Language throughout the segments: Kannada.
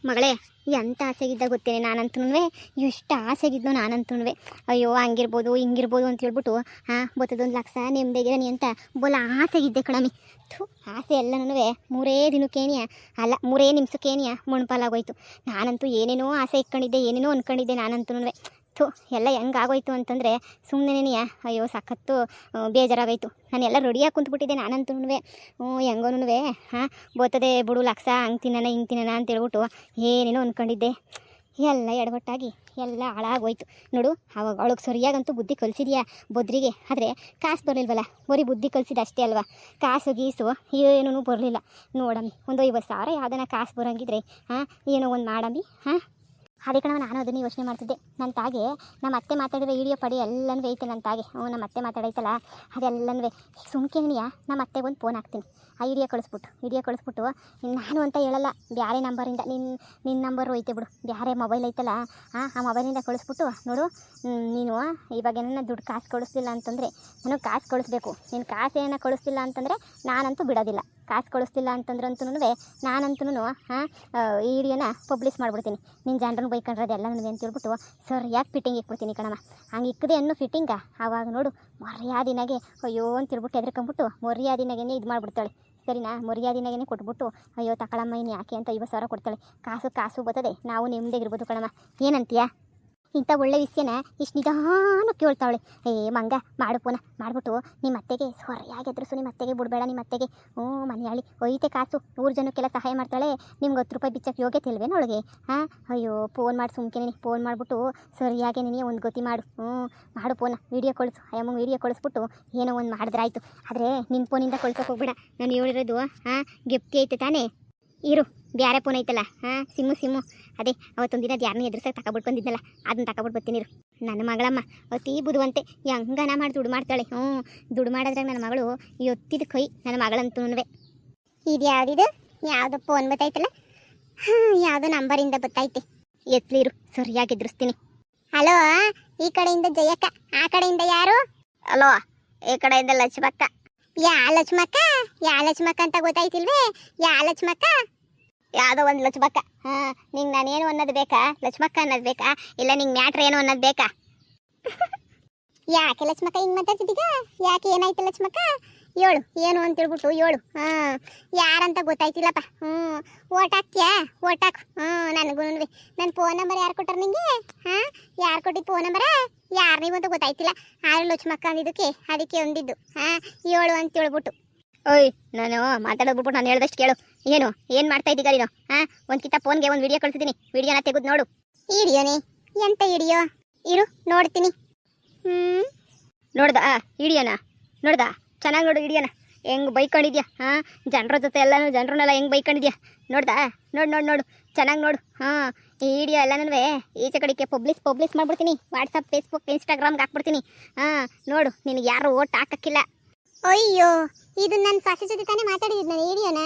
ಮಗಳೇ ಎಂಥ ಆಸೆಗಿದ್ದ ಗೊತ್ತೇನೆ ನಾನಂತೂ ಎಷ್ಟು ಆಸೆಗಿದ್ನೋ ನಾನಂತೂ ಅಯ್ಯೋ ಹಂಗಿರ್ಬೋದು ಹಿಂಗಿರ್ಬೋದು ಅಂತ ಹೇಳ್ಬಿಟ್ಟು ಬತ್ತದೊಂದು ಲಕ್ಷ ನೆಮ್ಮದಿಗಿರನಿ ಅಂತ ಬೋಲ ಆಸೆಗಿದ್ದೆ ಕಣಮಿ. ಆಸೆ ಎಲ್ಲನೂ 3 ದಿನಕ್ಕೇನಿಯ ಅಲ್ಲ 3 ನಿಮಿಷಕ್ಕೇನಿಯ ಮಣ್ಪಾಲಾಗೋಯ್ತು. ನಾನಂತೂ ಏನೇನೋ ಆಸೆ ಇಟ್ಕೊಂಡಿದ್ದೆ, ಏನೇನೋ ಅಂದ್ಕೊಂಡಿದ್ದೆ ನಾನಂತೂ. ಎಲ್ಲ ಹೆಂಗಾಗೋಯ್ತು ಅಂತಂದರೆ ಸುಮ್ಮನೆನೆಯ ಅಯ್ಯೋ ಸಖತ್ತು ಬೇಜಾರಾಗೋಯ್ತು. ನಾನೆಲ್ಲ ರೆಡಿಯಾಗಿ ಕುಂತ್ಬಿಟ್ಟಿದ್ದೆ ನಾನಂತೂ. ಹೆಂಗೋನು ಬರ್ತದೆ ಬಿಡು ಲಕ್ಷ ಹಂಗೆ ತಿನ್ನೋಣ ಹಿಂಗೆ ತಿನ್ನೋಣ ಅಂತೇಳ್ಬಿಟ್ಟು ಏನೇನೋ ಅಂದ್ಕೊಂಡಿದ್ದೆ. ಎಲ್ಲ ಎಡವಟ್ಟಾಗಿ ಎಲ್ಲ ಹಾಳಾಗೋಯ್ತು ನೋಡು. ಅವಾಗ ಅವಳಿಗೆ ಸರಿಯಾಗಂತೂ ಬುದ್ಧಿ ಕಲಿಸಿದ್ಯಾ ಬದ್ರಿಗೆ, ಆದರೆ ಕಾಸು ಬರಲಿಲ್ವಲ್ಲ, ಬರೀ ಬುದ್ಧಿ ಕಲಿಸಿದ ಅಷ್ಟೇ ಅಲ್ವಾ. ಕಾಸು ಗೀಸು ಏನೂ ಬರಲಿಲ್ಲ ನೋಡಮ್ಮಿ. ಒಂದು 50,000 ಯಾವ್ದನ ಕಾಸು ಬರೋಂಗಿದ್ರೆ ಏನೋ ಒಂದು ಮಾಡಮ್ಮಿ. ಅದೇ ಕಣವ ನಾನು ಅದನ್ನು ಯೋಚನೆ ಮಾಡ್ತಿದ್ದೆ. ನನ್ನ ತಾಗೆ ನಮ್ಮ ಅತ್ತೆ ಮಾತಾಡಿರೋ ವಿಡಿಯೋ ಪಡಿ ಎಲ್ಲನೂ ಐತೆ ನನ್ನ ತಾಗೆ. ನಮ್ಮ ಅತ್ತೆ ಮಾತಾಡೈತಲ್ಲ ಅದೆಲ್ಲನೂ ಸುಮ್ಕೆನಿಯ ನಮ್ಮ ಅತ್ತೆಗೆ ಒಂದು ಫೋನ್ ಹಾಕ್ತೀನಿ. ಆ ವಿಡಿಯೋ ಕಳಿಸ್ಬಿಟ್ಟು ನಾನು ಅಂತ ಹೇಳಲ್ಲ, ಬೇರೆ ನಂಬರಿಂದ ನಿನ್ನ ನಂಬರ್ ಐತೆ ಬಿಡು, ಬೇರೆ ಮೊಬೈಲ್ ಐತಲ್ಲ ಆ ಮೊಬೈಲಿಂದ ಕಳಿಸ್ಬಿಟ್ಟು ನೋಡು ನೀನು ಇವಾಗ ಏನ ದುಡ್ಡು ಕಾಸು ಕಳಿಸ್ಲಿಲ್ಲ ಅಂತಂದರೆ ನನಗೆ ಕಾಸು ಕಳಿಸ್ಬೇಕು. ನೀನು ಕಾಸು ಏನೋ ಕಳಿಸ್ಲಿಲ್ಲ ಅಂತಂದರೆ ನಾನಂತೂ ಬಿಡೋದಿಲ್ಲ. ಕಾಸು ಕಳಿಸ್ತಿಲ್ಲ ಅಂತಂದ್ರಂತೂ ನಾನಂತೂ ಈ ವಿಡಿಯೋನ ಪಬ್ಲಿಷ್ ಮಾಡಿಬಿಡ್ತೀನಿ. ನಿನ್ನ ಜನರನ್ನು ಬೈಕೊಂಡ್ರದೆಲ್ಲ ನನಗೆ ಅಂತೇಳ್ಬಿಟ್ಟು ಸರಿಯಾಗಿ ಫಿಟ್ಟಿಂಗ್ ಇಕ್ಬಿಡ್ತೀನಿ ಕಣಮ್ಮ. ಹಂಗೆ ಇಕ್ಕದೆ ಅನ್ನೋ ಫಿಟ್ಟಿಂಗ ಆವಾಗ ನೋಡು ಮರ್ಯಾದಿನಾಗೆ ಅಯ್ಯೋ ಅಂತೇಳ್ಬಿಟ್ಟು ಎದ್ರಕೊಂಬಿಟ್ಟು ಮರ್ಯಾದಿನಾಗೇ ಇದು ಮಾಡಿಬಿಡ್ತಾಳೆ. ಸರಿನಾ, ಮರ್ಯಾದಿನಾಗೇ ಕೊಟ್ಬಿಟ್ಟು ಅಯ್ಯೋ ತಗೊಳಮ್ಮ ಇನ್ನು ಯಾಕೆ ಅಂತ 50,000 ಕೊಡ್ತಾಳೆ. ಕಾಸು ಬರ್ತದೆ, ನಾವು ನೆಮ್ಮದಿಗಿರ್ಬೋದು ಕಣಮ್ಮ. ಏನಂತೀಯ? ಇಂಥ ಒಳ್ಳೆ ವಿಷಯನ ಇಷ್ಟು ನಿಧಾನ ಕೇಳ್ತಾವಳೆ. ಮಂಗ ಮಾಡು ಪೋನ ಮಾಡಿಬಿಟ್ಟು ನಿಮ್ಮ ಅತ್ತೆಗೆ ಸರಿಯಾಗಿ ಎದುರಿಸು. ನಿಮ್ಮ ಅತ್ತೆಗೆ ಬಿಡಬೇಡ. ನಿಮ್ಮ ಅತ್ತೆಗೆ ಮನೆಯಾಳಿ ಒಯ್ತೆ ಕಾಸು 100 ಜನಕ್ಕೆಲ್ಲ ಸಹಾಯ ಮಾಡ್ತಾಳೆ. ನಿಮ್ಗೆ 10 ರೂಪಾಯಿ ಬಿಚ್ಚಕ್ಕೆ ಯೋಗ್ಯತೆ ಇಲ್ವೇನು ಅವಳಿಗೆ? ಅಯ್ಯೋ ಫೋನ್ ಮಾಡಿ ಸುಮ್ಕೆ ಫೋನ್ ಮಾಡಿಬಿಟ್ಟು ಸರಿಯಾಗಿ ನಿನಗೆ ಒಂದು ಗತಿ ಮಾಡು. ಮಾಡು ಫೋನ, ವೀಡಿಯೋ ಕಳಿಸು. ಅಯ್ಯಮ್ಮ ವೀಡಿಯೋ ಕಳಿಸ್ಬಿಟ್ಟು ಏನೋ ಒಂದು ಮಾಡಿದ್ರಾಯ್ತು. ಆದರೆ ನಿನ್ನ ಫೋನಿಂದ ಕಳ್ಸೋಕೆ ಹೋಗ್ಬೇಡ. ನಾನು ಹೇಳಿರೋದು ಗಿಫ್ಟಿ ಐತೆ ತಾನೇ, ಇರು ಬೇರೆ ಫೋನ್ ಐತಲ್ಲ ಸಿಮ್ಮು ಅದೇ ಅವತ್ತೊಂದು ದಿನ ಯಾರನ್ನೂ ಎದುರಿಸಕ್ಕೆ ತಗೊಬಿಟ್ಕೊಂಡಿದ್ನಲ್ಲ ಅದನ್ನ ತಗೊಬಿಟ್ಟು ಬರ್ತೀನಿ ಇರು. ನನ್ನ ಮಗಳಮ್ಮ ಅತಿ ಬುದ್ಧಿವಂತೆ, ಹೆಂಗನ ಮಾಡಿ ದುಡ್ಡು ಮಾಡ್ತಾಳೆ. ದುಡ್ಡು ಮಾಡೋದ್ರಾಗ ನನ್ನ ಮಗಳು ಎತ್ತಿದ ಕೈ ನನ್ನ ಮಗಳಂತೂ. ಇದು ಯಾವುದೋ ಫೋನ್ ಬತ್ತೈತಲ್ಲ, ಯಾವುದೋ ನಂಬರಿಂದ ಬತ್ತೈತೆ. ಎತ್ಲಿರು ಸರಿಯಾಗಿ ಎದುರಿಸ್ತೀನಿ. ಹಲೋ, ಈ ಕಡೆಯಿಂದ ಜಯಕ್ಕ, ಆ ಕಡೆಯಿಂದ ಯಾರು? ಹಲೋ, ಈ ಕಡೆಯಿಂದ ಲಕ್ಷ್ಮಕ್ಕ. ಯಾ ಲಕ್ಷ್ಮಕ್ಕ ಅಂತ ಗೊತ್ತಾಯ್ತಿಲ್ವೇ? ಯಾ ಲಕ್ಷ್ಮಕ್ಕ? ಯಾವುದೋ ಒಂದು ಲಕ್ಷ್ಮಕ್ಕ. ನಿಂಗೆ ನಾನೇನು ಅನ್ನೋದು ಬೇಕಾ? ಲಕ್ಷ್ಮಕ್ಕ ಅನ್ನೋದು ಬೇಕಾ? ಇಲ್ಲ ನಿಂಗೆ ಮ್ಯಾಟ್ರ್ ಏನು ಅನ್ನೋದು ಬೇಕಾ? ಯಾಕೆ ಲಕ್ಷ್ಮಕ್ಕ ಹಿಂಗೆ ಮಾತಾಡ್ತಿದ್ದೀಗ? ಯಾಕೆ ಏನಾಯ್ತು ಲಕ್ಷ್ಮಕ್ಕ? ಹೇಳು ಏನು ಅಂತೇಳ್ಬಿಟ್ಟು ಹೇಳು. ಯಾರಂತ ಗೊತ್ತಾಯ್ತಿಲ್ಲಪ್ಪ. ಓಟ್ ಹಾಕ್ತೀಯಾ? ಓಟ್ ಹಾಕು. ನನಗೂ ನನ್ನ ಫೋನ್ ನಂಬರ್ ಯಾರು ಕೊಟ್ಟಾರ ನಿಂಗೆ? ಯಾರು ಕೊಟ್ಟಿದ್ದು ಫೋನ್ ನಂಬರ? ಯಾರು ನೀವು ಅಂತ ಗೊತ್ತಾಯ್ತಿಲ್ಲ. ಆರು ಲಕ್ಷ್ಮಕ್ಕ ಅಂದಿದ್ದಕ್ಕೆ ಅದಕ್ಕೆ ಒಂದಿದ್ದು ಹೇಳು ಅಂತ ಹೇಳ್ಬಿಟ್ಟು. ಓಯ್, ನಾನು ಮಾತಾಡೋದ್ಬಿಟ್ಟು ನಾನು ಹೇಳ್ದಷ್ಟು ಕೇಳು. ಏನು ಮಾಡ್ತಾ ಇದ್ದೀಗ ನೀನು? ಒಂದು ಕಿತ್ತ ಫೋನ್ಗೆ ಒಂದು ವಿಡಿಯೋ ಕಳಿಸಿದ್ದೀನಿ, ವಿಡಿಯೋನ ತೆಗೆದು ನೋಡು. ವಿಡಿಯೋನೇ? ಎಂತ ವಿಡಿಯೋ? ಇರು ನೋಡ್ತೀನಿ. ನೋಡ್ದಾ ವಿಡಿಯೋನ? ನೋಡ್ದಾ? ಚೆನ್ನಾಗಿ ನೋಡು ವಿಡಿಯೋನ. ಹೆಂಗೆ ಬೈಕೊಂಡಿದ್ಯಾ? ಜನರ ಜೊತೆ ಜನರನ್ನೆಲ್ಲ ಹೆಂಗೆ ಬೈಕೊಂಡಿದ್ಯಾ? ನೋಡ್ದಾ? ನೋಡು ಚೆನ್ನಾಗಿ ನೋಡು. ಈ ವಿಡಿಯೋ ಎಲ್ಲನೂ ಈಚೆ ಕಡೆಗೆ ಪಬ್ಲಿಷ್ ಮಾಡ್ಬಿಡ್ತೀನಿ. ವಾಟ್ಸಪ್, ಫೇಸ್ಬುಕ್, ಇನ್ಸ್ಟಾಗ್ರಾಮ್ಗೆ ಹಾಕ್ಬಿಡ್ತೀನಿ. ನೋಡು, ನಿನಗೆ ಯಾರು ಓಟ್ ಹಾಕಕ್ಕಿಲ್ಲ. ಅಯ್ಯೋ, ಇದು ನನ್ನ ಸಾಸಿ ಜೊತೆ ತಾನೇ ಮಾತಾಡಿದ್ದು. ನಾನು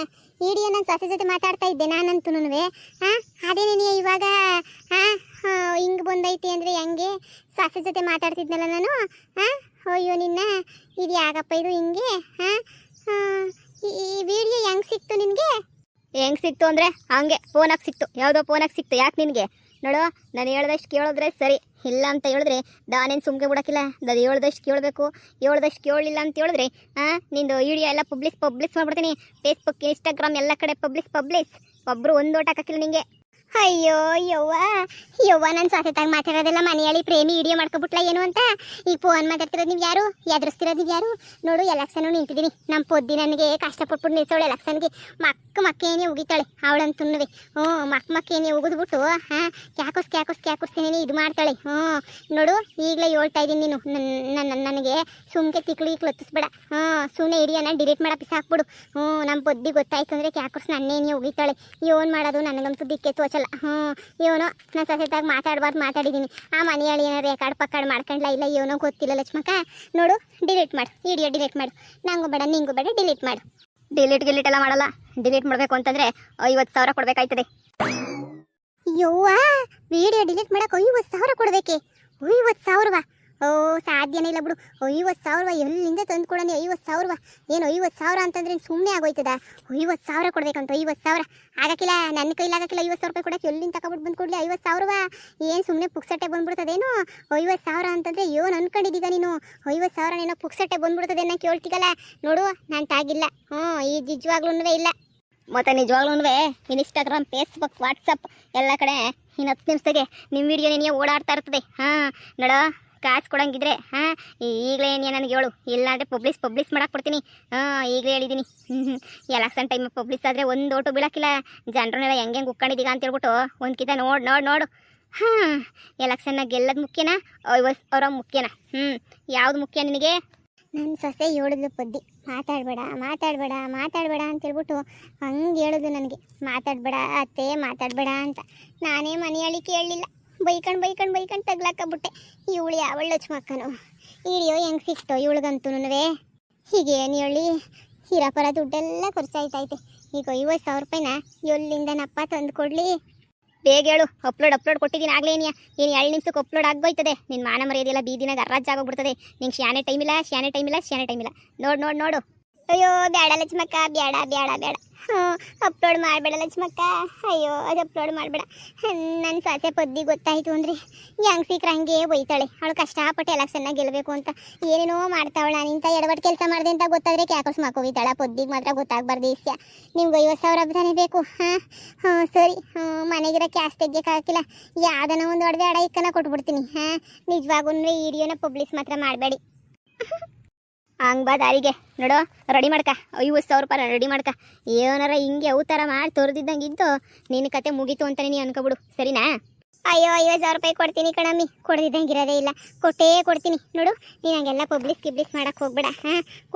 ವಿಡಿಯೋ ನನ್ನ ಸಾಸಿ ಜೊತೆ ಮಾತಾಡ್ತಾ ಇದ್ದೆ ನಾನಂತೂ. ಅದೇ ನೀನು ಇವಾಗ ಹಿಂಗೆ ಬಂದೈತಿ ಅಂದರೆ ಹೆಂಗೆ? ಸಾಸಿ ಜೊತೆ ಮಾತಾಡ್ತಿದ್ನಲ್ಲ ನಾನು. ಅಯ್ಯೋ ನಿನ್ನ, ಇದು ಯಾಕಪ್ಪ ಇದು ಹಿಂಗೆ? ಈ ವಿಡಿಯೋ ಹೆಂಗೆ ಸಿಕ್ತು ನಿನಗೆ? ಹೆಂಗೆ ಸಿಕ್ತು ಅಂದರೆ ಹಂಗೆ ಫೋನಾಗಿ ಸಿಕ್ತು. ಯಾವುದೋ ಫೋನಾಗಿ ಸಿಕ್ತು. ಯಾಕೆ ನಿನಗೆ? ನೋಡು, ನಾನು ಹೇಳ್ದಷ್ಟು ಕೇಳಿದ್ರೆ ಸರಿ, ಇಲ್ಲ ಅಂತ ಹೇಳಿದ್ರೆ ನಾನೇನು ಸುಮ್ಗೆ ಬಿಡೋಕ್ಕಿಲ್ಲ. ಅದು ಹೇಳ್ದಷ್ಟು ಕೇಳಬೇಕು. ಹೇಳ್ದಷ್ಟು ಕೇಳಲಿಲ್ಲ ಅಂತ ಹೇಳಿದ್ರೆ ನಿಂದು ವಿಡಿಯೋ ಎಲ್ಲ ಪಬ್ಲಿಷ್ ಮಾಡ್ಬಿಡ್ತೀನಿ. ಫೇಸ್ಬುಕ್, ಇನ್ಸ್ಟಾಗ್ರಾಮ್ ಎಲ್ಲ ಕಡೆ ಪಬ್ಲಿಷ್. ಒಬ್ಬರು ಒಂದು ಓಟ್ ಹಾಕಕ್ಕಿಲ್ಲ ನಿಂಗೆ. ಅಯ್ಯೋ ಯವ್ವ ನನ್ನ ಸ್ವಾತಂತ್ರ್ಯ ಮಾತಾಡೋದೆಲ್ಲ ಮನೆಯಲ್ಲಿ ಪ್ರೇಮಿ ವಿಡಿಯೋ ಮಾಡ್ಕೊಬಿಟ್ಲ ಏನು ಅಂತ. ಈಗ ಫೋನ್ ಮಾತಾಡ್ತಿರೋದು ನೀವು ಯಾರು? ಎದುರಿಸ್ತಿರೋದು ನೀವು ಯಾರು? ನೋಡು, ಎಲೆಕ್ಷನು ನಿಂತಿದ್ದೀನಿ. ನಮ್ಮ ಪೊದ್ದಿ ನನಗೆ ಕಷ್ಟಪಟ್ಬಿಟ್ಟು ನಿಲ್ಸೋಳು ಎಲೆಕ್ಷನ್ಗೆ. ಮಕ್ಕೇನೆ ಉಗಿತಾಳೆ ಅವಳಂತೂ. ಮಕ್ಕೇನೆ ಉಗಿದ್ಬಿಟ್ಟು ಕ್ಯಾಕುಸ್ತೀನಿ ಇದು ಮಾಡ್ತಾಳೆ. ನೋಡು, ಈಗಲೇ ಹೇಳ್ತಾ ಇದ್ದೀನಿ, ನೀನು ನನಗೆ ಸುಮ್ಕೆ ತಿಕ್ಳಿಗೆ ಹತ್ತಿಸ್ಬೇಡ. ಸುಮ್ಮನೆ ವಿಡಿಯೋನ ಡಿಲೀಟ್ ಮಾಡೋ ಹಾಕ್ಬಿಡು. ನಮ್ಮ ಪೊದ್ದಿ ಗೊತ್ತಾಯ್ತು ಅಂದರೆ ಕ್ಯಾಕುಸ್ ನನ್ನೇನೆ ಉಗಿತಾಳೆ. ಏನು ಮಾಡೋದು? ನನಗಂತೂ ದಿಕ್ಕೆ ತೋಚಲ್ಲ. ಇವನು ನಾನು ಸಸೆತಾಗಿ ಮಾತಾಡಿದ್ದೀನಿ. ಆ ಮನೆಯಲ್ಲಿ ಏನೋ ರೆಕಾರ್ಡ್ ಪಕ್ಕಾಡ್ ಮಾಡ್ಕೊಂಡ್ಲ ಇಲ್ಲ ಏನೋ ಗೊತ್ತಿಲ್ಲ ಲಕ್ಷ್ಮಕ್ಕ. ನೋಡು, ಡಿಲೀಟ್ ಮಾಡು, ವಿಡಿಯೋ ಡಿಲೀಟ್ ಮಾಡು. ನಂಗೂ ಬೇಡ ನಿಂಗೂ ಬೇಡ, ಡಿಲೀಟ್ ಮಾಡು. ಡಿಲೀಟ್ ಎಲ್ಲ ಮಾಡಲ್ಲ. ಡಿಲೀಟ್ ಮಾಡಬೇಕು ಅಂತಂದರೆ 50,000 ಕೊಡಬೇಕಾಯ್ತದೆ. ಯವ್ವ, ವಿಡಿಯೋ ಡಿಲೀಟ್ ಮಾಡೋಕೆ 50,000 ಕೊಡಬೇಕೆ? 50,000? ಓ ಸಾಧ್ಯನೇ ಇಲ್ಲ ಬಿಡು. 50,000 ಎಲ್ಲಿಂದ ತಂದು ಕೊಡೋಣ? 50,000 ಏನು 50,000 ಅಂತಂದ್ರೆ ಸುಮ್ಮನೆ ಆಗೋಯ್ತದ? 50,000 ಕೊಡ್ಬೇಕಂತ? 50,000 ಆಗಕ್ಕಿಲ್ಲ, ನನ್ನ ಕೈಲಿ ಆಗಕ್ಕಿಲ್ಲ. 50,000 ರೂಪಾಯಿ ಕೊಡಕ್ಕೆ ಎಲ್ಲಿಂದ ತಗೊಬಿಟ್ಟು ಬಂದು ಕೊಡ್ಲಿ? 50,000 ಏನು ಸುಮ್ಮನೆ ಪುಕ್ಸಟ್ಟೆ ಬಂದ್ಬಿಡ್ತದೇನು? 50,000 ಅಂತಂದ್ರೆ ಏನು ಅನ್ಕೊಂಡಿದ್ದೀಗ ನೀನು? 50,000 ಏನೋ ಪುಕ್ಸಟ್ಟೆ ಬಂದ್ಬಿಡ್ತದೆ ಅನ್ನೋ ಕೇಳ್ತಿಗಲ್ಲ ನೋಡು. ನಾನು ತಾಗಿಲ್ಲ. ಈ ನಿಜವಾಗ್ಲೂ ಇಲ್ಲ. ಮತ್ತು ನಿಜವಾಗ್ಲೂ ಇನ್ಸ್ಟಾಗ್ರಾಮ್, ಫೇಸ್ಬುಕ್, ವಾಟ್ಸಪ್ ಎಲ್ಲ ಕಡೆ ಇನ್ನು 10 ನಿಮಿಷದಾಗೆ ನಿಮ್ಮ ವಿಡಿಯೋ ನೀನೇ ಓಡಾಡ್ತಾ ಇರ್ತದೆ. ನೋಡ, ಕಾಸು ಕೊಡಂಗಿದ್ರೆ ಈಗಲೇ ನೀನು ನನಗೆ ಹೇಳು, ಇಲ್ಲಾಂದರೆ ಪಬ್ಲಿಷ್ ಮಾಡಕ್ಕೆ ಕೊಡ್ತೀನಿ. ಈಗಲೇ ಹೇಳಿದ್ದೀನಿ. ಎಲೆಕ್ಷನ್ ಟೈಮ್ ಪಬ್ಲಿಷ್ ಆದರೆ ಒಂದು ಓಟು ಬೀಳಕ್ಕಿಲ್ಲ. ಜನರನ್ನೆಲ್ಲ ಹೆಂಗೆ ಉಕ್ಕೊಂಡಿದ್ದೀಗ ಅಂತ ಹೇಳ್ಬಿಟ್ಟು ಒಂದು ಕಿತ ನೋಡು. ಎಲೆಕ್ಷನ್ನ ಗೆಲ್ಲೋದು ಮುಖ್ಯನಾ 50,000 ಮುಖ್ಯನಾ? ಯಾವುದು ಮುಖ್ಯ ನಿನಗೆ? ನನ್ನ ಸೊಸೆ ಹೇಳಿದ್ಲು ಪದ್ದಿ, ಮಾತಾಡಬೇಡ ಅಂತ ಹೇಳ್ಬಿಟ್ಟು ಹಂಗೆ ಹೇಳಿದ್ಲು ನನಗೆ. ಮಾತಾಡಬೇಡ ಅತ್ತೆ, ಮಾತಾಡಬೇಡ ಅಂತ. ನಾನೇ ಮನೆಯಲ್ಲಿ ಕೇಳಲಿಲ್ಲ. ಬೈಕಂಡು ತಗ್ಲಾಕಬಿಟ್ಟೆ. ಇವಳು ಯಾವಳು ಲಕ್ಷ್ಮಕ್ಕನು ಹಿಡಿಯೋ ಹೆಂಗೆ ಸಿಕ್ತೋ ಇವಳಿಗಂತೂ. ಹೀಗೇನು ಹೇಳಿ, ಹಿರಪರ ದುಡ್ಡೆಲ್ಲ ಖರ್ಚಾಯ್ತೈತೆ. ಈಗ 50,000 ರೂಪಾಯಿನ ಎಲ್ಲಿಂದನಪ್ಪ ತಂದು ಕೊಡಲಿ? ಬೇಗ ಹೇಳು. ಅಪ್ಲೋಡ್ ಕೊಟ್ಟಿದ್ದೀನಿ ಆಗಲೇ. ಏನು 2 ನಿಮಿಷಕ್ಕೆ ಅಪ್ಲೋಡ್ ಆಗೋಯ್ತದೆ. ನಿನ್ನ ಮಾನ ಮರ್ಯಾದೆಲ್ಲ ಬೀದಿನಾಗ ಅರ್ರಾಜಾಗೋಗ್ಬಿಡ್ತದೆ. ನಿಂಗೆ ಶಾನೆ ಟೈಮ್ ಇಲ್ಲ. ನೋಡು. ಅಯ್ಯೋ ಬೇಡ ಲಕ್ಷ್ಮಕ್ಕ, ಬೇಡ. ಅಪ್ಲೋಡ್ ಮಾಡಬೇಡ ಲಕ್ಷ್ಮಕ್ಕ. ಅಯ್ಯೋ ಅದು ಅಪ್ಲೋಡ್ ಮಾಡಬೇಡ. ನನ್ನ ಸೊಸೆ ಪದ್ದಿ ಗೊತ್ತಾಯಿತು ಅಂದರೆ ಹೆಂಗೆ ಸಿಕ್ರೆ ಹಂಗೆ ಬೈತಾಳೆ. ಅವಳು ಕಷ್ಟಪಟ್ಟು ಎಲೆಕ್ಷನ್ನ ಗೆಲ್ಲಬೇಕು ಅಂತ ಏನೇನೋ ಮಾಡ್ತಾವಳ. ನಾನು ಇಂಥ ಎಡವಟ್ಟು ಕೆಲಸ ಮಾಡಿದೆ ಅಂತ ಗೊತ್ತಾದರೆ ಕ್ಯಾಕಸ್ ಮಾಕೋಗಿದ್ದಾಳ. ಪದ್ದಿಗೆ ಮಾತ್ರ ಗೊತ್ತಾಗಬಾರ್ದು ಇಸ್ಯ. ನಿಮ್ಗೆ 50,000 ತಾನೇ ಬೇಕು? ಸರಿ. ಮನೆಗಿರೋ ಕ್ಯಾಶ್ ತೆಗಿಯೋಕ್ಕಾಗಿಲ್ಲ. ಯಾವುದನ್ನ ಒಂದು ಒಡವೆ ಅಡ ಇಕ್ಕನ ಕೊಟ್ಬಿಡ್ತೀನಿ. ನಿಜವಾಗೂ ಈ ವಿಡಿಯೋನ ಪಬ್ಲಿಷ್ ಮಾತ್ರ ಮಾಡಬೇಡಿ. ಹಂಗೆ ಬಾ ದಾರಿಗೆ. ನೋಡು, ರೆಡಿ ಮಾಡ್ಕ. 50,000 ರೂಪಾಯಿ ರೆಡಿ ಮಾಡ್ಕ. ಏನಾರ ಹಿಂಗೆ ಅವತಾರ ಮಾಡಿ ತೋರ್ದಿದ್ದಂಗೆ ಇದ್ದು ನಿನ್ನ ಕತೆ ಮುಗೀತು ಅಂತಲೇ ನೀ ಅನ್ಕೊಬಿಡು, ಸರಿನಾ? ಅಯ್ಯೋ 50,000 ರೂಪಾಯಿ ಕೊಡ್ತೀನಿ ಕಣಮ್ಮಿ. ಕೊಡ್ದಿದ್ದಂಗೆ ಇರೋದೇ ಇಲ್ಲ. ಕೊಡ್ತೀನಿ ನೋಡು. ನೀನು ಹಂಗೆಲ್ಲ ಪಬ್ಲಿಷ್ ಮಾಡಕ್ಕೆ ಹೋಗ್ಬೇಡ.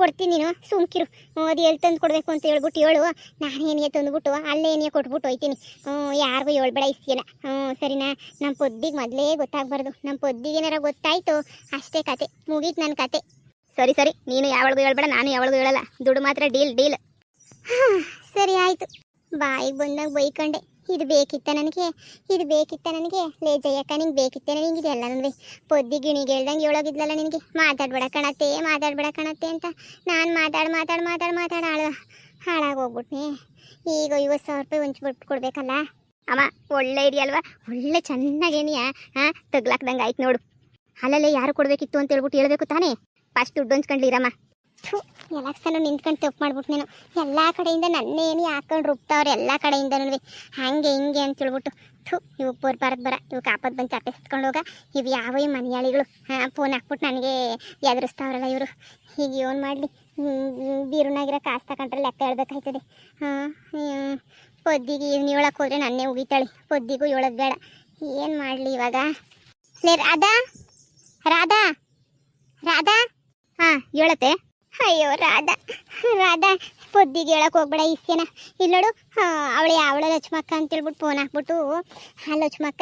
ಕೊಡ್ತೀನಿ, ನೀನು ಸುಮ್ಕಿರು. ಅದು ಎಲ್ಲಿ ತಂದು ಕೊಡಬೇಕು ಅಂತ ಹೇಳ್ಬಿಟ್ಟು ಹೇಳು. ನಾನೇನಿಗೆ ತಂದುಬಿಟ್ಟು ಅಲ್ಲೇ ಏನಿಗೆ ಕೊಟ್ಬಿಟ್ಟು ಹೋಯ್ತೀನಿ. ಯಾರಿಗೂ ಹೇಳ್ಬೇಡ ಇಸ್ಯನ. ಸರಿನಾ? ನಮ್ಮ ಪೊದ್ದಿಗೆ ಮೊದಲೇ ಗೊತ್ತಾಗಬಾರ್ದು. ನಮ್ಮ ಪೊದ್ದಿಗೆ ಏನಾರ ಗೊತ್ತಾಯ್ತು ಅಷ್ಟೇ ಕತೆ ಮುಗೀತು ನನ್ನ ಕತೆ. ಸರಿ. ನೀನು ಯಾವಳಿಗೂ ಹೇಳ್ಬೇಡ, ನಾನು ಯಾವಳಿಗೂ ಹೇಳಲ್ಲ. ದುಡ್ಡು ಮಾತ್ರ ಡೀಲ್. ಸರಿ ಆಯಿತು. ಬಾಯಿಗೆ ಬಂದಾಗ ಬೈಕಂಡೆ. ಇದು ಬೇಕಿತ್ತ ನನಗೆ ಲೇ ಜಯಕ್ಕ, ನಿಂಗೆ ಬೇಕಿತ್ತೆ ನನಗೆ ಇದೆಲ್ಲ. ನನಗೆ ಪೊದ್ದಿ ಗಿಣಿಗೆ ಹೇಳ್ದಂಗೆ ಹೇಳೋಗಿದ್ಲಲ್ಲ ನಿನಗೆ, ಮಾತಾಡಬೇಡ ಕಣತ್ತೆ ಅಂತ. ನಾನು ಮಾತಾಡ ಹಾಳಾಗೋಗ್ಬಿಟ್ನಿ. ಈಗ 50,000 ರೂಪಾಯಿ ಹೊಂಚ್ಬಿಟ್ಟು ಕೊಡ್ಬೇಕಲ್ಲ. ಅಮ್ಮ ಒಳ್ಳೆ ಇದೆಯಲ್ವ, ಒಳ್ಳೆ ಚೆನ್ನಾಗೇನಿಯ ತಗ್ಲಾಕ್ದಂಗೆ ಆಯ್ತು ನೋಡು. ಅಲ್ಲಲ್ಲೇ ಯಾರು ಕೊಡಬೇಕಿತ್ತು ಅಂತ ಹೇಳ್ಬಿಟ್ಟು ಹೇಳ್ಬೇಕು ತಾನೇ. ಫಸ್ಟ್ ದುಡ್ಡು ಹೊಂಚ್ಕೊಂಡ್ಲಿರಮ್ಮ. ಎಲೆಕ್ಷನ್ ನಿಂತ್ಕೊಂಡು ತಪ್ಪು ಮಾಡ್ಬಿಟ್ಟು ನೀನು. ಎಲ್ಲ ಕಡೆಯಿಂದ ನನ್ನೇನು ಹಾಕೊಂಡು ರುಬ್ತಾವ್ರೆ. ಎಲ್ಲ ಕಡೆಯಿಂದನೂ ಹಂಗೆ ಹಿಂಗೆ ಅಂತ ಹೇಳ್ಬಿಟ್ಟು ಇವು ಬರ ಇವು ಕಾಪದ್ ಬಂದು ಚಾಪೆ ಸುತ್ಕೊಂಡು ಹೋಗ. ಇವು ಯಾವ ಮನೆಯಾಳಿಗಳು ಫೋನ್ ಹಾಕ್ಬಿಟ್ಟು ನನಗೆ ಎದುರಿಸ್ತಾವ್ರಲ್ಲ ಇವರು. ಈಗ ಏನು ಮಾಡಲಿ? ಬೀರುನಾಗಿರೋ ಕಾಸು ತಗೊಂಡ್ರೆ ಲೆಕ್ಕ ಹೇಳ್ಬೇಕಾಯ್ತದೆ. ಪೊದ್ದಿಗೆ ಇವ್ನು ಹೇಳಕ್ಕೆ ಹೋದರೆ ನನ್ನೇ ಉಗಿತಾಳೆ. ಪೊದ್ದಿಗೂ ಹೇಳೋದು ಬೇಡ. ಏನು ಮಾಡಲಿ ಇವಾಗ? ಲೇ ರಾಧಾ ಹೇಳತ್ತೆ. ಅಯ್ಯೋ ರಾಧಾ ಪೊದ್ದಿಗೆ ಹೇಳಕ್ಕೆ ಹೋಗ್ಬೇಡ ಇಸ್ಯನ. ಇಲ್ಲಿ ನೋಡು, ಅವಳು ಲಕ್ಷ್ಮಕ್ಕ ಅಂತೇಳ್ಬಿಟ್ಟು ಫೋನ್ ಹಾಕ್ಬಿಟ್ಟು ಲಕ್ಷ್ಮಕ್ಕ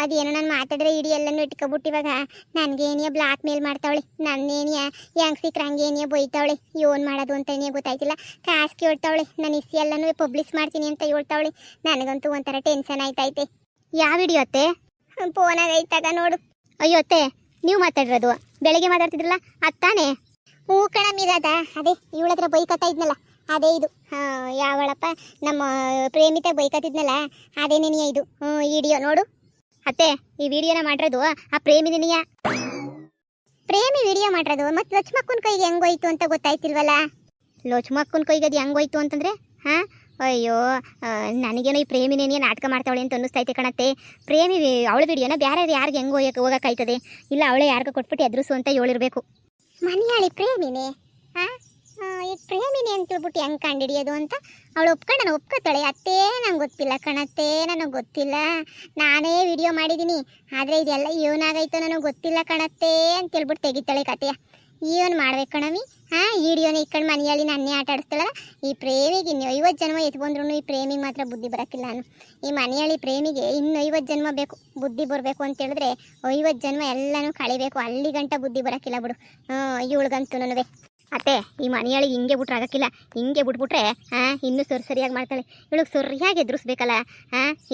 ಅದೇನೋ ನಾನು ಮಾತಾಡಿದ್ರೆ ಇಡೀ ಎಲ್ಲನೂ ಇಟ್ಕೊಬಿಟ್ಟು ಇವಾಗ ನನಗೇನಿಯ ಬ್ಲಾಕ್ ಮೇಲ್ ಮಾಡ್ತಾವಳೆ. ನನ್ನೇನಿಯ ಹೆಂಗೆ ಸಿಕ್ರೆ ಹಂಗೇನಿಯ ಬೈತಾವಳೆ. ಏನು ಮಾಡೋದು ಅಂತ ಏನೇ ಗೊತ್ತಾಯ್ತಿಲ್ಲ. ಕಾಸು ಕೇಳ್ತಾವಳೆ. ನಾನು ಇಸಿ ಎಲ್ಲನೂ ಪಬ್ಲಿಷ್ ಮಾಡ್ತೀನಿ ಅಂತ ಹೇಳ್ತಾವಳೆ. ನನಗಂತೂ ಒಂಥರ ಟೆನ್ಷನ್ ಆಯ್ತೈತೆ. ಯಾವ ವಿಡಿಯೋ ಅತ್ತೆ? ಫೋನಾಗ ಐತಾಗ ನೋಡು. ಅಯ್ಯೋ ಅತ್ತೆ, ನೀವು ಮಾತಾಡಿರೋದು ಬೆಳಗ್ಗೆ ಮಾತಾಡ್ತಿದ್ರಲ್ಲ ಅತ್ತಾನೆ? ಹೂ ಕಣಮಿರದ ಅದೇ ಇವಳ ಹತ್ರ ಬೈಕತ್ತಾ ಇದ್ನಲ್ಲ ಅದೇ ಇದು. ಯಾವಳಪ್ಪ ನಮ್ಮ ಪ್ರೇಮಿತ ಬೈಕತ್ತಿದ್ನಲ್ಲ ಅದೇನೇನಿಯ ಇದು ವಿಡಿಯೋ ನೋಡು. ಅತ್ತೆ, ಈ ವಿಡಿಯೋನ ಮಾಡಿರೋದು ಆ ಪ್ರೇಮಿ ವಿಡಿಯೋ ಮಾಡಿರೋದು. ಮತ್ತು ಲಕ್ಷ್ಮಕ್ಕನ ಕೈಗೆ ಹೆಂಗೋಯ್ತು ಅಂತ ಗೊತ್ತಾಯ್ತಿಲ್ವಲ್ಲ? ಲಕ್ಷ್ಮಕ್ಕನ ಕೈಗೆ ಅದು ಹೆಂಗೋಯ್ತು ಅಂತಂದರೆ ಅಯ್ಯೋ ನನಗೇನೋ ಈ ಪ್ರೇಮಿನೇನಿಯ ನಾಟಕ ಮಾಡ್ತಾವಳೆ ಅಂತ ಅನ್ನಿಸ್ತೈತೆ ಕಣತ್ತೆ. ಪ್ರೇಮಿ ಅವಳ ವಿಡಿಯೋನ ಬೇರೆ ಯಾರಿಗೆ ಹೆಂಗೆ ಹೋಗೋಕ್ಕಾಯ್ತದೆ? ಇಲ್ಲ ಅವಳೇ ಯಾರಿಗೂ ಕೊಟ್ಬಿಟ್ಟು ಎದುರಿಸು ಅಂತ ಹೇಳಿರ್ಬೇಕು. ಮನೆಯಾಳಿ ಪ್ರೇಮಿನೇ ಈ ಪ್ರೇಮಿನೇ ಅಂತ ಹೇಳ್ಬಿಟ್ಟು ಹೆಂಗೆ ಕಂಡಿಡಿಯೋದು ಅಂತ ಅವಳು ನಾನು ಒಪ್ಕೋತಾಳೆ. ಅತ್ತೇ ನಂಗೆ ಗೊತ್ತಿಲ್ಲ ಕಣತ್ತೆ, ನನಗೆ ಗೊತ್ತಿಲ್ಲ. ನಾನೇ ವಿಡಿಯೋ ಮಾಡಿದ್ದೀನಿ, ಆದರೆ ಇದೆಲ್ಲ ಏನಾಗೈತೋ ನನಗೆ ಗೊತ್ತಿಲ್ಲ ಕಣತ್ತೆ ಅಂತ ಹೇಳ್ಬಿಟ್ಟು ತೆಗಿತಾಳೆ ಕತೆಯ. ಏನು ಮಾಡ್ಬೇಕು ಕಣವಿ? ವಿಡಿಯೋನ ಇಕ್ಕಂಡು ಮನೆಯಲ್ಲಿ ನನ್ನೇ ಆಟ ಆಡಿಸ್ತಾಳಲ್ಲ. ಈ ಪ್ರೇಮಿಗೆ ಇನ್ನು 50 ಜನ್ಮ ಎತ್ತು ಬಂದ್ರೂ ಈ ಪ್ರೇಮಿಗೆ ಮಾತ್ರ ಬುದ್ಧಿ ಬರೋಕ್ಕಿಲ್ಲ. ನಾನು ಈ ಮನೆಯಲ್ಲಿ ಪ್ರೇಮಿಗೆ ಇನ್ನು 50 ಜನ್ಮ ಬೇಕು ಬುದ್ಧಿ ಬರಬೇಕು ಅಂತ ಹೇಳಿದ್ರೆ 50 ಜನ್ಮ ಎಲ್ಲನೂ ಕಳಿಬೇಕು. ಅಲ್ಲಿ ಗಂಟ ಬುದ್ಧಿ ಬರೋಕ್ಕಿಲ್ಲ ಬಿಡು ಇವಳಿಗಂತೂ. ಅತ್ತೆ ಈ ಮನೆಯೊಳಗೆ ಹಿಂಗೆ ಬಿಟ್ರೆ ಆಗಕ್ಕಿಲ್ಲ. ಹಿಂಗೆ ಬಿಟ್ಬಿಟ್ರೆ ಇನ್ನೂ ಸರಿಯಾಗಿ ಮಾಡ್ತಾಳೆ. ಇವಳಿಗೆ ಸರಿಯಾಗಿ ಎದುರಿಸ್ಬೇಕಲ್ಲ.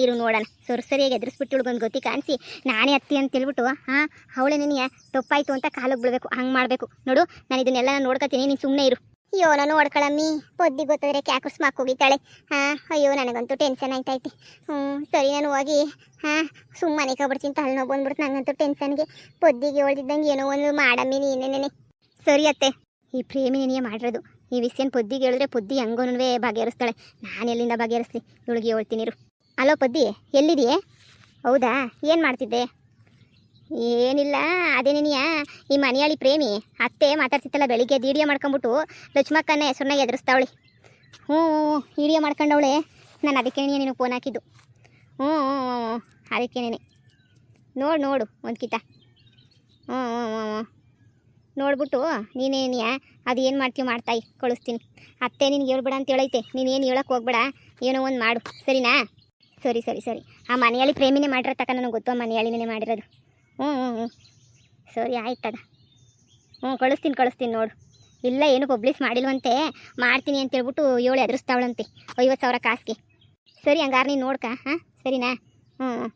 ಇರು ನೋಡೋಣ, ಸರಿಯಾಗಿ ಎದುರಿಸ್ಬಿಟ್ಟು ಇವಳಿಗೊಂದು ಗೊತ್ತಿ ಕಾಣಿಸಿ ನಾನೇ ಅತ್ತಿ ಅಂತ ಹೇಳ್ಬಿಟ್ಟು ಅವಳೇ ನಿನಗೆ ತಪ್ಪಾಯಿತು ಅಂತ ಕಾಲಿಗೆ ಬೀಳಬೇಕು. ಹಂಗೆ ಮಾಡಬೇಕು ನೋಡು. ನಾನು ಇದನ್ನೆಲ್ಲ ನೋಡ್ಕೊತೀನಿ, ನೀನು ಸುಮ್ಮನೆ ಇರು. ಅಯ್ಯೋ ನಾನು ನೋಡ್ಕೊಳಮ್ಮಿ, ಪೊದ್ದಿ ಗೊತ್ತಾದ್ರೆ ಕ್ಯಾಕರ್ಸ್ ಮಾಕ್ ಹೋಗಿದ್ದಾಳೆ. ಅಯ್ಯೋ ನನಗಂತೂ ಟೆನ್ಷನ್ ಆಯ್ತೈತಿ. ಸರಿ ನಾನು ಹೋಗಿ ಸುಮ್ಮನೆ ಕಬಿಡ್ತೀನಿ, ತಲೆನೋವು ಬಂದ್ಬಿಡ್ತು ನನಗಂತೂ ಟೆನ್ಷನ್ಗೆ. ಪೊದ್ದಿಗೆ ಹೊಳ್ದಿದ್ದಂಗೆ ಏನೋ ಒಂದು ಮಾಡಮ್ಮಿ ನೀನೇನೆ. ಸರಿ ಅತ್ತೆ, ಈ ಪ್ರೇಮಿ ನೆನೆಯೇ ಮಾಡಿರೋದು. ಈ ವಿಷಯನ ಪೊದ್ದಿಗೆ ಹೇಳಿದ್ರೆ ಪೊದ್ದಿ ಹಂಗೋನೂ ಬಗೆಹರಿಸ್ತಾಳೆ. ನಾನು ಎಲ್ಲಿಂದ ಬಗೆಹರಿಸ್ಲಿ, ಇವಳಿಗೆ ಹೇಳ್ತೀನಿ ಇರು. ಅಲೋ ಪೊದ್ದಿ, ಎಲ್ಲಿದೆಯೇ? ಹೌದಾ, ಏನು ಮಾಡ್ತಿದ್ದೆ? ಏನಿಲ್ಲ, ಅದೇ ನೆನೆಯ ಈ ಮನೆಯಾಳಿ ಪ್ರೇಮಿ ಅತ್ತೆ ಮಾತಾಡ್ತಿತ್ತಲ್ಲ ಬೆಳಿಗ್ಗೆ, ವಿಡಿಯೋ ಮಾಡ್ಕೊಂಬಿಟ್ಟು ಲಕ್ಷ್ಮಕ್ಕನ ಹೆಸರನ್ನ ಎದುರಿಸ್ತಾವಳಿ. ಹ್ಞೂ ವಿಡಿಯೋ ಮಾಡ್ಕೊಂಡವಳೆ. ನಾನು ಅದಕ್ಕೆ ನೀನು ಫೋನ್ ಹಾಕಿದ್ದು. ಹ್ಞೂ ಅದಕ್ಕೇನೆ ನೋಡು ಒಂದು ಕಿತ. ಹ್ಞೂ ನೋಡ್ಬಿಟ್ಟು ನೀನೇನಿಯ ಅದು ಏನು ಮಾಡ್ತೀವಿ ಮಾಡ್ತಾಯಿ ಕಳಿಸ್ತೀನಿ. ಅತ್ತೆ ನಿನ್ಗೆ ಹೇಳ್ಬೇಡ ಅಂತ ಹೇಳೈತೆ, ನೀನೇನು ಹೇಳೋಕೆ ಹೋಗ್ಬೇಡ, ಏನೋ ಒಂದು ಮಾಡು ಸರಿನಾ? ಸರಿ. ಆ ಮನೆಯಾಳಿ ಪ್ರೇಮಿನೇ ಮಾಡಿರೋ ತಕ್ಕ ನನಗೆ ಗೊತ್ತು, ಆ ಮನೆಯಾಳಿನೇ ಮಾಡಿರೋದು. ಹ್ಞೂ ಸರಿ ಆಯ್ತದ. ಕಳಿಸ್ತೀನಿ ನೋಡು. ಇಲ್ಲ ಏನು ಪಬ್ಲಿಷ್ ಮಾಡಿಲ್ವಂತೆ, ಮಾಡ್ತೀನಿ ಅಂತೇಳ್ಬಿಟ್ಟು 7 ಎದುರಿಸ್ತಾವಳಂತೆ 50,000 ಕಾಸಿಗೆ. ಸರಿ ಹಂಗಾರೆ ನೀನು ನೋಡ್ಕ. ಸರಿನಾ? ಹ್ಞೂ